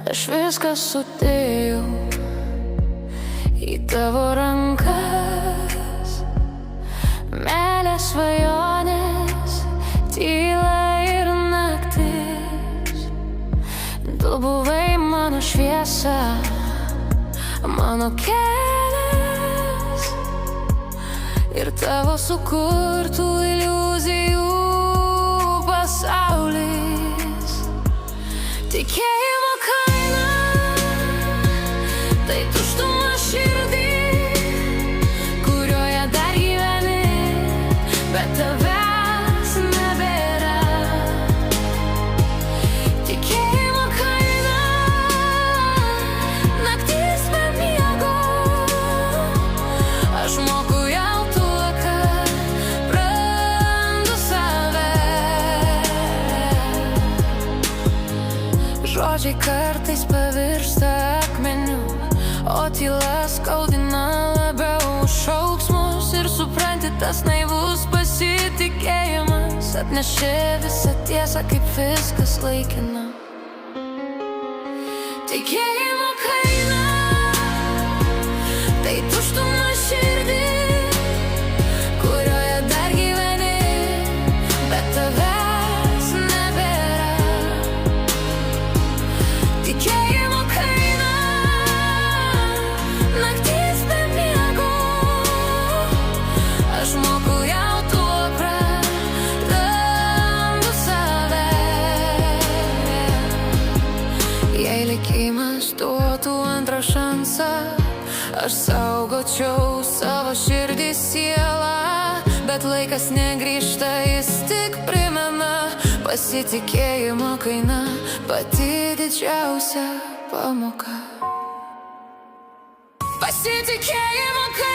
Aš viską sudėjau į tavo rankas. Meilės svajonės, tyla ir naktis. Tu buvai mano šviesa, mano kelias ir tavo sukurtų iliuzijų pasaulis. Tikėjimo kaina tai tuštuma širdį, kurioje dar gyveni, bet tavęs nebėra. Tikėjimo kaina naktis be miego. Aš moku jau tuo, kad randu save. Žodžiai kartais pavirsta akmeniu, o tyla skaudina labiau už šauksmus. Ir supranti, tas naivus pasitikėjimas atnešė visą tiesą, kaip viskas laikina. Tikėjimo kaina tai tuštuma širdį, kurioje dar gyveni, bet tavęs nebėra. Tikėjimo kaina naktis be miego. Aš moku jau tuo, prarandu save. Jei likimas duotų antrą šansą, aš saugočiau savo širdį, sielą. Bet laikas negrįžta, jis tik primena. Pasitikėjimo kaina pati didžiausia pamoka. Pasitikėjimo kaina